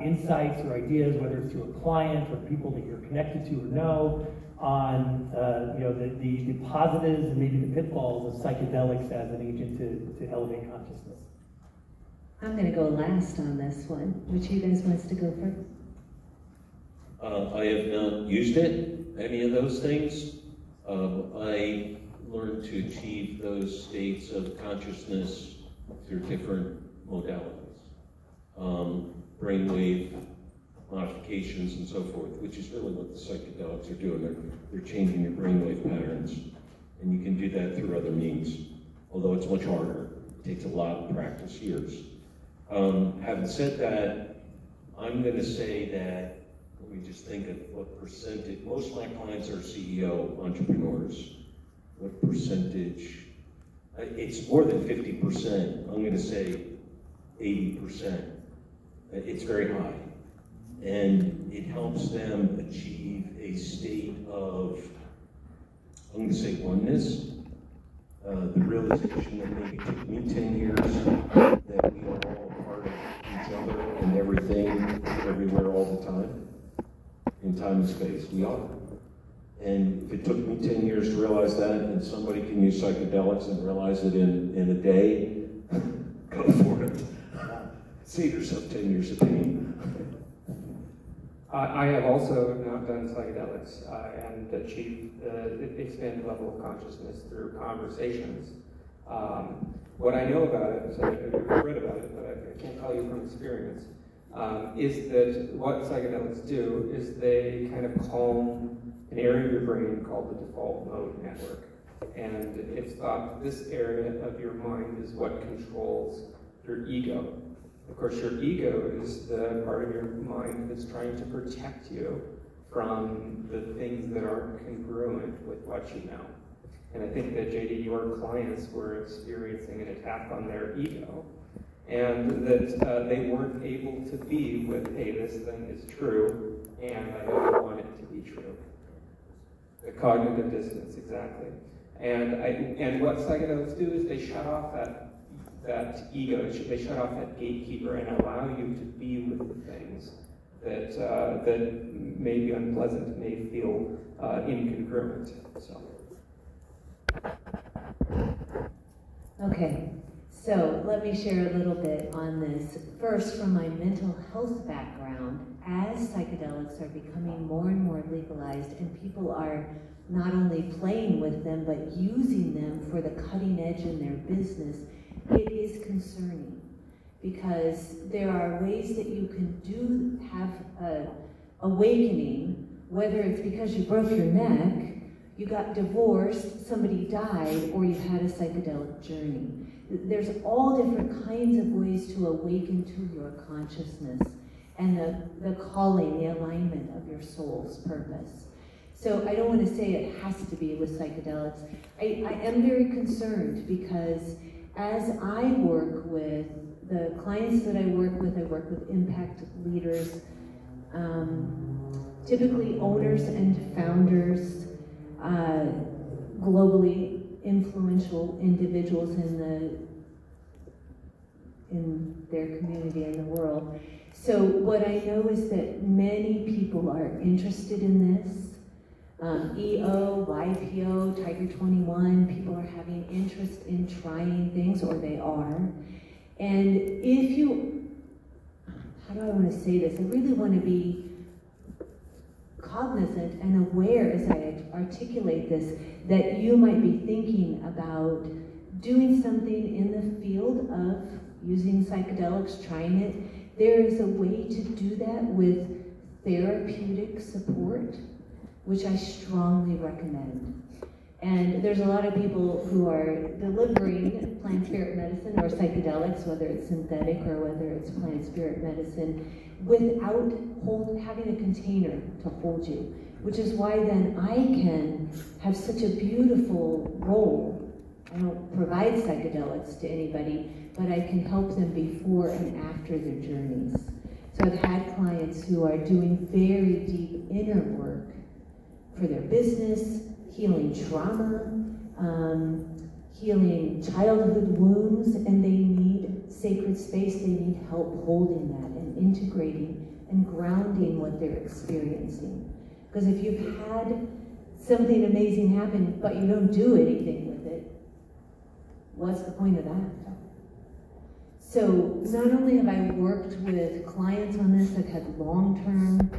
insights or ideas, whether it's through a client or people that you're connected to or know, on the positives and maybe the pitfalls of psychedelics as an agent to elevate consciousness? I'm going to go last on this one. Which of you guys wants to go first? I have not used it, any of those things. I learned to achieve those states of consciousness through different modalities. Brainwave modifications and so forth, which is really what the psychedelics are doing. They're changing your brainwave patterns, and you can do that through other means, although it's much harder. It takes a lot of practice, years. Having said that, I'm going to say that, let me just think of what percentage, most of my clients are CEO entrepreneurs. What percentage? It's more than 50%. I'm going to say 80%. It's very high. And it helps them achieve a state of, I'm going to say, oneness. The realization that maybe took me 10 years, that we are all a part of each other and everything, everywhere, all the time. In time and space, we are. And if it took me 10 years to realize that, and somebody can use psychedelics and realize it in a day, go for it. Save yourself 10 years of pain. I have also now done psychedelics and achieved an expanded level of consciousness through conversations. What I know about it, so I've read about it, but I can't tell you from experience, is that what psychedelics do is they kind of calm an area of your brain called the default mode network. And it's thought this area of your mind is what controls your ego. Of course, your ego is the part of your mind that's trying to protect you from the things that aren't congruent with what you know. And I think that, JD, your clients were experiencing an attack on their ego, and that they weren't able to be with, hey, this thing is true, and I don't want it to be true. The cognitive dissonance, exactly. And what psychedelics do is they shut off that ego, they shut off that gatekeeper and allow you to be with the things that may be unpleasant, may feel incongruent. So. Okay, so let me share a little bit on this. First, from my mental health background, as psychedelics are becoming more and more legalized and people are not only playing with them, but using them for the cutting edge in their business, it is concerning, because there are ways that you can have an awakening, whether it's because you broke your neck, you got divorced, somebody died, or you had a psychedelic journey. There's all different kinds of ways to awaken to your consciousness and the calling, the alignment of your soul's purpose. So I don't want to say it has to be with psychedelics. I am very concerned, because as I work with the clients that I work with impact leaders, typically owners and founders, globally influential individuals in their community and the world. So what I know is that many people are interested in this. EO, YPO, Tiger 21, people are having interest in trying things, or they are. And if you, how do I want to say this? I really want to be cognizant and aware as I articulate this, that you might be thinking about doing something in the field of using psychedelics, trying it. There is a way to do that with therapeutic support, which I strongly recommend. And there's a lot of people who are delivering plant spirit medicine or psychedelics, whether it's synthetic or whether it's plant spirit medicine, without having a container to hold you, which is why then I can have such a beautiful role. I don't provide psychedelics to anybody, but I can help them before and after their journeys. So I've had clients who are doing very deep inner work for their business, healing trauma, healing childhood wounds, and they need sacred space, they need help holding that and integrating and grounding what they're experiencing. Because if you've had something amazing happen, but you don't do anything with it, what's the point of that? So not only have I worked with clients on this, I've had long-term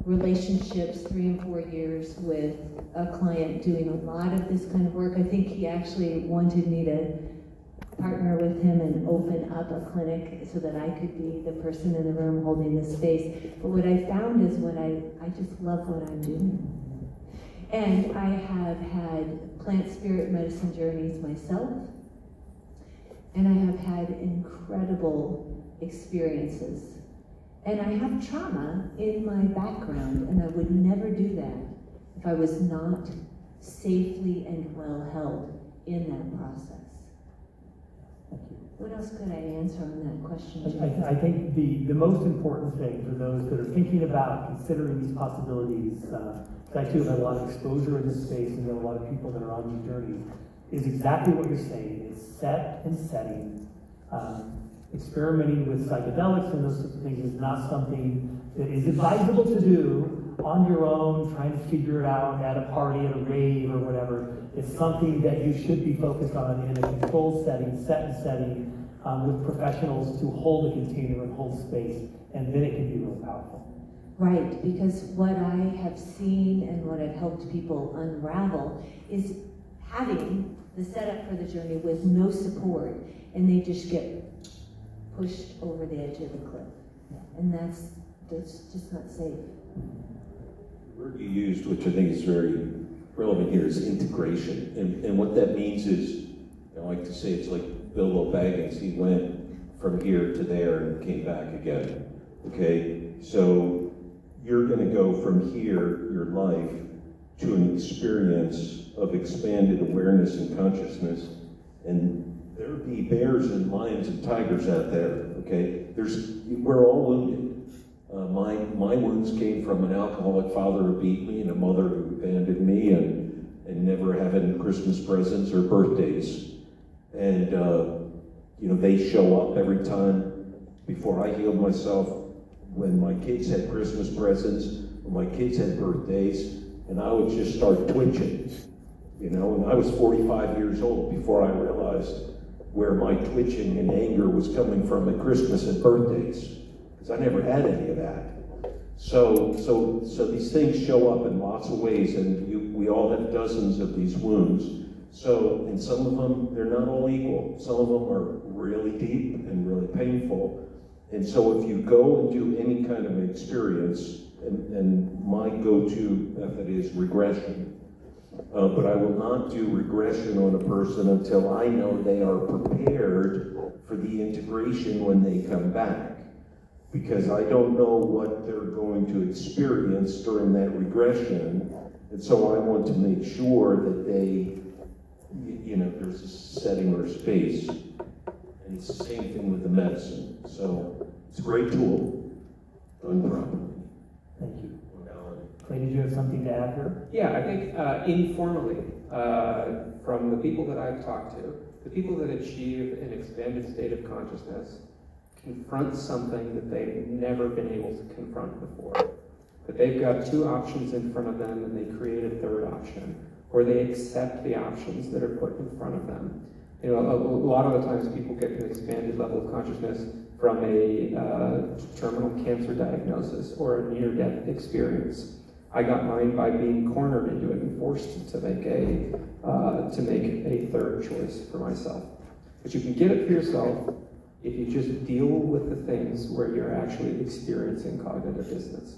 relationships, 3 and 4 years with a client doing a lot of this kind of work. I think he actually wanted me to partner with him and open up a clinic so that I could be the person in the room holding the space. But what I found is I just love what I'm doing. And I have had plant spirit medicine journeys myself, and I have had incredible experiences. And I have trauma in my background, and I would never do that if I was not safely and well held in that process. What else could I answer on that question, Jim? I think the most important thing for those that are thinking about considering these possibilities, I too have had a lot of exposure in this space and know a lot of people that are on these journeys, is exactly what you're saying. It's set and setting. Experimenting with psychedelics and those sorts of things is not something that is advisable to do on your own, trying to figure it out at a party, at a rave, or whatever. It's something that you should be focused on in a controlled setting, set and setting, with professionals to hold a container and hold space, and then it can be real powerful. Right, because what I have seen and what I've helped people unravel is having the setup for the journey with no support, and they just get pushed over the edge of the cliff. And that's just not safe. The word you used, which I think is very relevant here, is integration. And what that means is, I like to say it's like Bilbo Baggins. He went from here to there and came back again. Okay? So you're going to go from here, your life, to an experience of expanded awareness and consciousness. And there be bears and lions and tigers out there, okay? We're all wounded. My wounds came from an alcoholic father who beat me and a mother who abandoned me and never having Christmas presents or birthdays. And, they show up every time. Before I healed myself, when my kids had Christmas presents, when my kids had birthdays, and I would just start twitching, and I was 45 years old before I realized where my twitching and anger was coming from at Christmas and birthdays, because I never had any of that. So these things show up in lots of ways, and we all have dozens of these wounds. So, and some of them, they're not all equal. Some of them are really deep and really painful. And so if you go and do any kind of an experience, and my go-to method is regression, but I will not do regression on a person until I know they are prepared for the integration when they come back. Because I don't know what they're going to experience during that regression, and so I want to make sure that they, there's a setting or space. And it's the same thing with the medicine. So it's a great tool, done properly. Thank you. Clay, did you have something to add here? Yeah, I think informally, from the people that I've talked to, the people that achieve an expanded state of consciousness confront something that they've never been able to confront before. That they've got 2 options in front of them and they create a 3rd option, or they accept the options that are put in front of them. A lot of the times people get an expanded level of consciousness from a terminal cancer diagnosis or a near-death experience. I got mine by being cornered into it and forced to make a 3rd choice for myself. But you can get it for yourself if you just deal with the things where you're actually experiencing cognitive dissonance.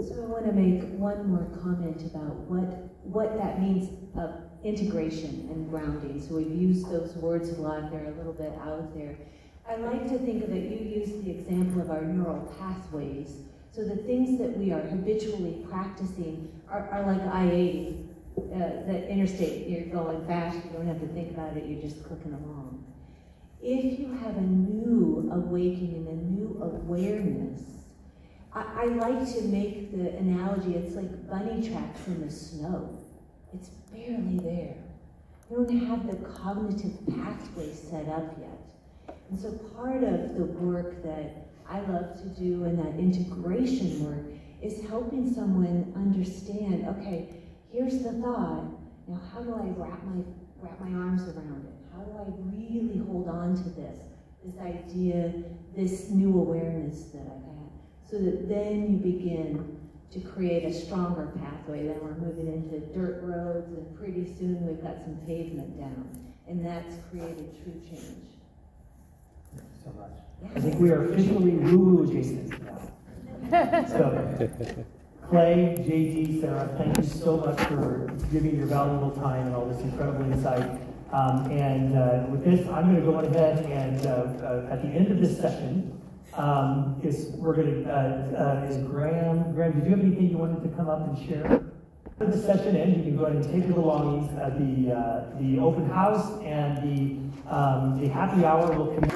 So I want to make one more comment about what that means of integration and grounding. So we've used those words a lot, they're a little bit out there. I like to think of it, you used the example of our neural pathways. So the things that we are habitually practicing are like I-80, the interstate. You're going fast, you don't have to think about it, you're just clicking along. If you have a new awakening, a new awareness, I like to make the analogy, it's like bunny tracks in the snow. It's barely there. You don't have the cognitive pathway set up yet. And so part of the work that I love to do and that integration work is helping someone understand, okay, here's the thought, now how do I wrap my arms around it? How do I really hold on to this idea, this new awareness that I've had? So that then you begin to create a stronger pathway. Then we're moving into dirt roads, and pretty soon we've got some pavement down. And that's created true change. Thank you so much. Yeah. I think we are officially woo-woo adjacent now. So, Clay, JD, Sarah, thank you so much for giving your valuable time and all this incredible insight. With this, I'm going to go ahead and at the end of this session, is Graham, did you have anything you wanted to come up and share? After the session ends, you can go ahead and take your belongings. The open house and the happy hour will come.